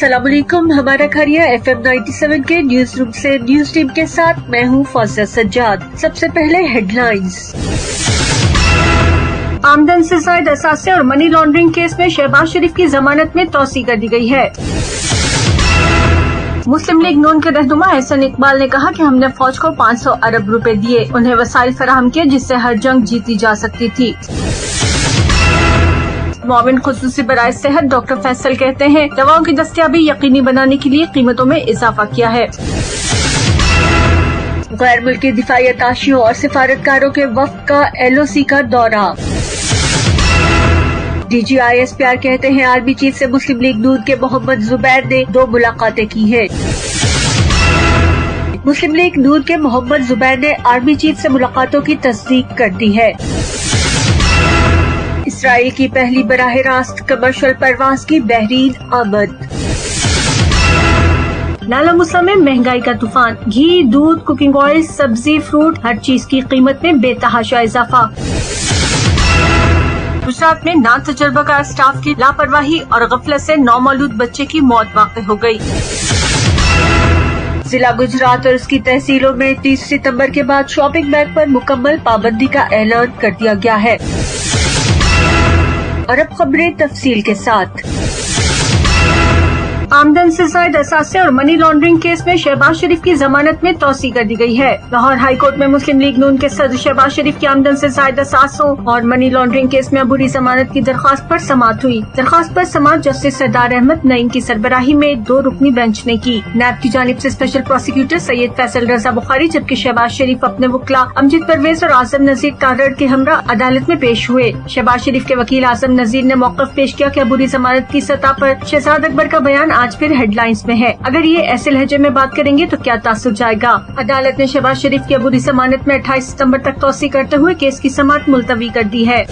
अस्सलाम वालेकुम। हमारा खरिया FM 97 के न्यूज रूम से न्यूज टीम के साथ मैं हूँ फौजिया सज्जाद। सबसे पहले हेडलाइंस। आमदन से जायद असासे और मनी लॉन्ड्रिंग केस में शहबाज शरीफ की जमानत में तौसी कर दी गई है। मुस्लिम लीग नून के रहनुमा एहसन इकबाल ने कहा कि हमने फौज को 500 अरब रुपए दिए, उन्हें वसाइल फराहम किए जिससे हर जंग जीती जा सकती थी। मुआविन खुसूसी बराए सेहत डॉक्टर फैसल कहते हैं दवाओं की दस्तयाबी यकीनी बनाने के लिए कीमतों में इजाफा किया है। गैर मुल्की दिफाई अताशियों और सिफारतकारों के वफ्द का LOC का दौरा। DGISPR कहते हैं आर्मी चीफ से मुस्लिम लीग नून के मोहम्मद जुबैर ने 2 मुलाकातें की हैं। मुस्लिम लीग नून के मोहम्मद जुबैर ने आर्मी चीफ से मुलाकातों की तस्दीक कर दी है। इसराइल की पहली बराह रास्त कमर्शियल परवाज की बहरीन आमद। लाला मुसा में महंगाई का तूफान, घी, दूध, कुकिंग ऑयल, सब्जी, फ्रूट, हर चीज की कीमत में बेतहाशा इजाफा। गुजरात में ना तजुर्बाकार स्टाफ की लापरवाही और गफलत से नौमौलूद बच्चे की मौत वाक़ई हो गई। जिला गुजरात और उसकी तहसीलों में 30 सितंबर के बाद शॉपिंग बैग पर मुकम्मल पाबंदी का ऐलान कर दिया गया है। और अब खबरें तफसील के साथ। आमदन से जायद असासे और मनी लॉन्ड्रिंग केस में शहबाज शरीफ की जमानत में तौसी कर दी गई है। लाहौर हाई कोर्ट में मुस्लिम लीग नून के सदर शहबाज शरीफ की आमदन से जायद असासों और मनी लॉन्ड्रिंग केस में अबूरी जमानत की दरख्वास्त पर समाअत हुई। दरख्वास्त पर समाअत जस्टिस सरदार अहमद नईम की सरबराही में 2 रुकनी बेंच ने की। नैब की जानिब से स्पेशल प्रोसिक्यूटर सैयद फैसल रजा बुखारी जबकि शहबाज शरीफ अपने वकला अमजद परवेज और आजम नजीर तारड़ के हमरा अदालत में पेश हुए। शहबाज शरीफ के वकील आजम नजीर ने मौक़िफ़ पेश किया कि अबूरी जमानत की सतह पर शहजाद अकबर का बयान आज फिर हेडलाइंस में है। अगर ये ऐसे लहजे में बात करेंगे तो क्या तासुर जाएगा। अदालत ने शहबाज शरीफ की अबूरी जमानत में 28 सितंबर तक तौसी करते हुए केस की समाअत मुलतवी कर दी है।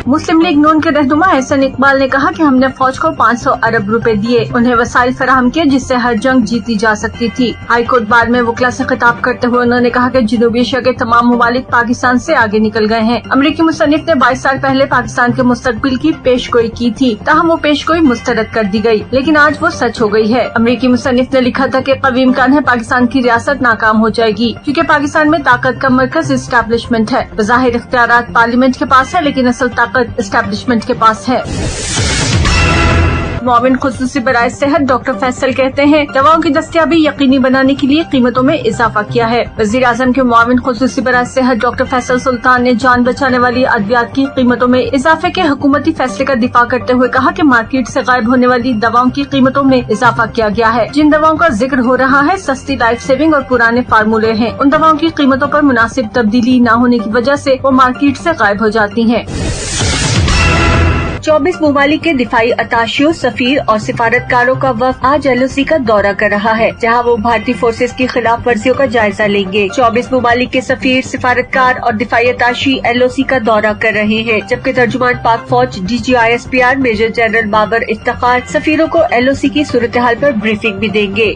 मुस्लिम लीग नून के रहनुमा एहसन इकबाल ने कहा कि हमने फौज को 500 अरब रुपए दिए, उन्हें वसाइल फराहम किए जिससे हर जंग जीती जा सकती थी। हाई कोर्ट बार में वकला से खिताब करते हुए उन्होंने कहा कि जनूबी एशिया के तमाम ममालिक पाकिस्तान से आगे निकल गए हैं। अमरीकी मुसन्निफ ने 22 साल पहले पाकिस्तान के मुस्तकबिल की पेशगोई की थी, ताहम वो पेशगोई मुस्तरद कर दी गई, लेकिन आज वो सच हो गई है। अमरीकी मुसन्निफ ने लिखा था कि कवी इम्कान है पाकिस्तान की रियासत नाकाम हो जाएगी क्योंकि पाकिस्तान में ताकत का मरकज इस्टेब्लिशमेंट है। बज़ाहिर इख्तियारात पार्लियामेंट के पास है लेकिन असल ताकत इस्टेब्लिशमेंट के पास है। मुआविन खुसूसी बराए सेहत डॉक्टर फैसल कहते हैं दवाओं की दस्तयाबी यकीनी बनाने के लिए कीमतों में इजाफा किया है। वज़ीर आज़म के मुआविन खुसूसी बराए सेहत डॉक्टर फैसल सुल्तान ने जान बचाने वाली अद्वियात की कीमतों में इजाफे के हुकूमती फैसले का दिफा करते हुए कहा कि मार्केट से गायब होने वाली दवाओं की कीमतों में इजाफा किया गया है। जिन दवाओं का जिक्र हो रहा है सस्ती, लाइफ सेविंग और पुराने फार्मूले हैं। उन दवाओं की कीमतों पर मुनासिब तब्दीली न होने की वजह से वो मार्केट से गायब हो जाती हैं। 24 ममालिक के दिफाई अताशियों, सफीर और सिफारतकारों का वफ्द आज LOC का दौरा कर रहा है, जहां वो भारतीय फोर्सेस की खिलाफ वर्जियों का जायजा लेंगे। 24 ममालिक के सफीर, सिफारतकार और दिफाई अताशी LOC का दौरा कर रहे हैं, जबकि तर्जुमान पाक फौज DGISPR major general Babar Iftikhar सफीरों को LOC की सूरत हाल पर ब्रीफिंग भी देंगे।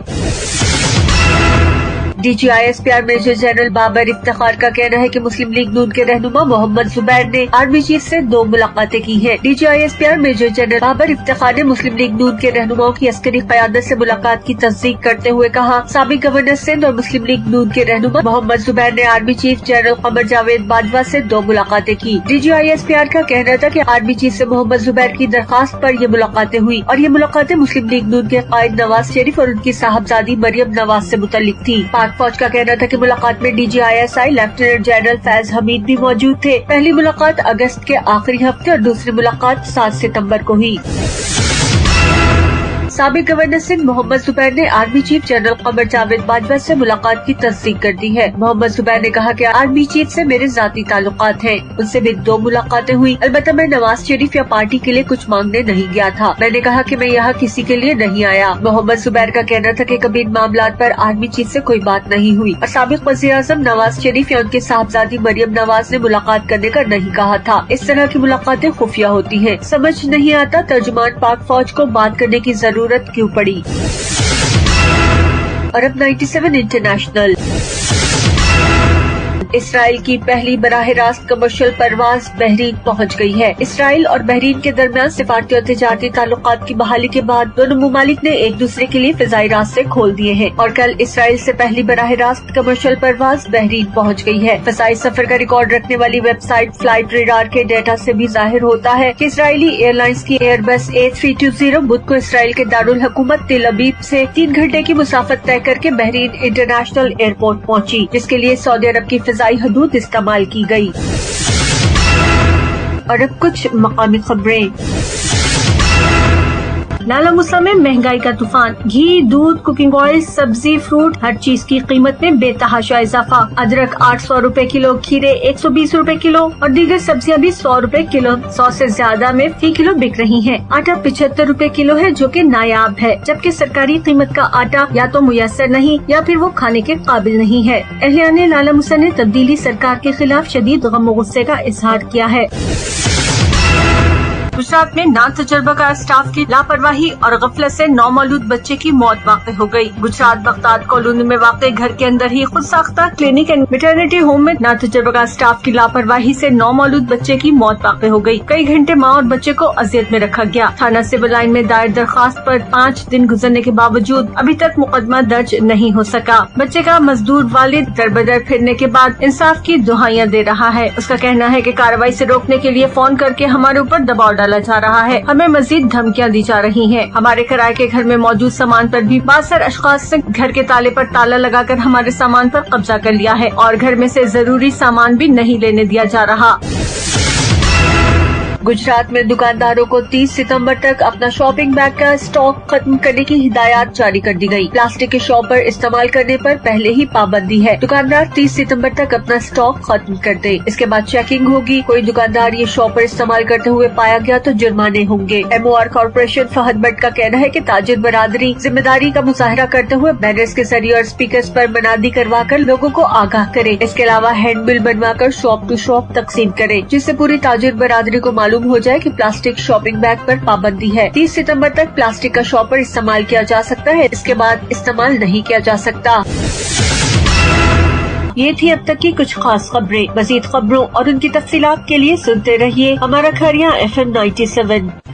DGISPR major general Babar Iftikhar का कहना है कि मुस्लिम लीग नून के रहनुमा मोहम्मद जुबैर ने आर्मी चीफ से 2 मुलाकातें की हैं। DGISPR major general Babar Iftikhar ने मुस्लिम लीग नून के रहनुमाओं की अस्करी क़यादत से मुलाकात की तस्दीक करते हुए कहा साबिक गवर्नर सिंध और मुस्लिम लीग नून के रहनुमा मोहम्मद जुबैर ने army chief general Qamar Javed Bajwa से 2 मुलाकातें की। DGISPR का कहना था कि आर्मी चीफ से मोहम्मद जुबैर की दरख्वास्त पर ये मुलाकातें हुई और ये मुलाकातें मुस्लिम लीग नून के कायद नवाज शरीफ और उनकी साहबजादी मरियम नवाज से मुतल्लिक थी। फौज का कहना था कि मुलाकात में DGISI lieutenant general Faiz Hamid भी मौजूद थे। पहली मुलाकात अगस्त के आखिरी हफ्ते और दूसरी मुलाकात 7 सितंबर को हुई। साबिक गवर्नर सिंध मोहम्मद जुबैर ने army chief general Qamar Javed Bajwa से मुलाकात की तस्दीक कर दी है। मोहम्मद जुबैर ने कहा कि आर्मी चीफ से मेरे जाती ताल्लुकात हैं, उनसे भी 2 मुलाकातें हुई। अलबत्ता मैं नवाज शरीफ या पार्टी के लिए कुछ मांगने नहीं गया था। मैंने कहा कि मैं यहाँ किसी के लिए नहीं आया। मोहम्मद जुबैर का कहना था कि कभी इन मामलात पर आर्मी चीफ से कोई बात नहीं हुई और साबिक वज़ीर आज़म नवाज शरीफ या उनके साहबजादी मरियम नवाज ने मुलाकात करने का नहीं कहा था। इस तरह की मुलाकातें खुफिया होती हैं। समझ नहीं आता तर्जुमान पाक फौज को बात करने की जरूरत क्यों पड़ी। और अब 97 इंटरनेशनल। اسرائیل کی پہلی براہ راست کمرشل پرواز بحرین پہنچ گئی ہے۔ اسرائیل اور بحرین کے درمیان سفارتی اور تجارتی تعلقات کی بحالی کے بعد دونوں ممالک نے ایک دوسرے کے لیے فضائی راستے کھول دیے ہیں اور کل اسرائیل سے پہلی براہ راست کمرشل پرواز بحرین پہنچ گئی ہے۔ فضائی سفر کا ریکارڈ رکھنے والی ویب سائٹ فلائٹ ریڈار کے ڈیٹا سے بھی ظاہر ہوتا ہے کہ اسرائیلی ایئر لائنز کی ایئر بس A320 بدھ کو اسرائیل کے دارالحکومت تل ابیب سے 3 گھنٹے کی مسافت طے کر کے بحرین انٹرنیشنل ایئرپورٹ پہنچی، جس کے لیے سعودی عرب کی فضائی حدود استعمال کی گئی۔ اور اب کچھ مقامی خبریں۔ نالا موسیٰ میں مہنگائی کا طوفان، گھی، دودھ، کوکنگ آئل، سبزی، فروٹ، ہر چیز کی قیمت میں بے تحاشا اضافہ۔ ادرک 800 روپے کلو، کھیرے 120 روپے کلو اور دیگر سبزیاں بھی 100 روپے کلو، 100 سے زیادہ میں فی کلو بک رہی ہیں۔ آٹا 75 روپے کلو ہے جو کہ نایاب ہے، جبکہ سرکاری قیمت کا آٹا یا تو میسر نہیں یا پھر وہ کھانے کے قابل نہیں ہے۔ اہلیان نالا موسیٰ نے تبدیلی سرکار کے خلاف شدید غم و غصے کا اظہار کیا ہے۔ گجرات میں ناتجربہ کار اسٹاف کی لاپرواہی اور غفلت سے نومولود بچے کی موت واقع ہو گئی۔ گجرات بغداد کالونی میں واقع گھر کے اندر ہی خود ساختہ کلینک اینڈ میٹرنیٹی ہوم میں ناتجربہ کار اسٹاف کی لاپرواہی سے نومولود بچے کی موت واقع ہو گئی۔ کئی گھنٹے ماں اور بچے کو اذیت میں رکھا گیا۔ تھانہ سول لائن میں دائر درخواست پر 5 دن گزرنے کے باوجود ابھی تک مقدمہ درج نہیں ہو سکا۔ بچے کا مزدور والد در بدر پھرنے کے بعد انصاف کی دہائیاں دے رہا ہے۔ اس کا کہنا ہے کہ کارروائی سے روکنے کے لیے فون کر کے ہمارے اوپر دباؤ ڈالا جا رہا ہے، ہمیں مزید دھمکیاں دی جا رہی ہیں۔ ہمارے کرائے کے گھر میں موجود سامان پر بھی باثر اشخاص نے گھر کے تالے پر تالا لگا کر ہمارے سامان پر قبضہ کر لیا ہے اور گھر میں سے ضروری سامان بھی نہیں لینے دیا جا رہا۔ گجرات میں دکانداروں کو 30 ستمبر تک اپنا شاپنگ بیگ کا اسٹاک ختم کرنے کی ہدایات جاری کر دی گئی۔ پلاسٹک کے شاپر استعمال کرنے پر پہلے ہی پابندی ہے۔ دکاندار 30 ستمبر تک اپنا اسٹاک ختم کر دے، اس کے بعد چیکنگ ہوگی۔ کوئی دکاندار یہ شاپر استعمال کرتے ہوئے پایا گیا تو جرمانے ہوں گے۔ MOR کارپوریشن فہد بٹ کا کہنا ہے کہ تاجر برادری ذمہ داری کا مظاہرہ کرتے ہوئے بینرز کے ذریعے اور اسپیکرز پر منادی کروا کر لوگوں کو آگاہ کرے۔ اس کے علاوہ ہینڈ بل بنوا کر شاپ ٹو شاپ تقسیم کرے، جس سے پوری تاجر برادری کو معلوم ہو جائے کہ پلاسٹک شاپنگ بیگ پر پابندی ہے۔ 30 ستمبر تک پلاسٹک کا شاپر استعمال کیا جا سکتا ہے، اس کے بعد استعمال نہیں کیا جا سکتا۔ یہ تھی اب تک کی کچھ خاص خبریں۔ مزید خبروں اور ان کی تفصیلات کے لیے سنتے رہیے ہمارا کھاریاں FM 97۔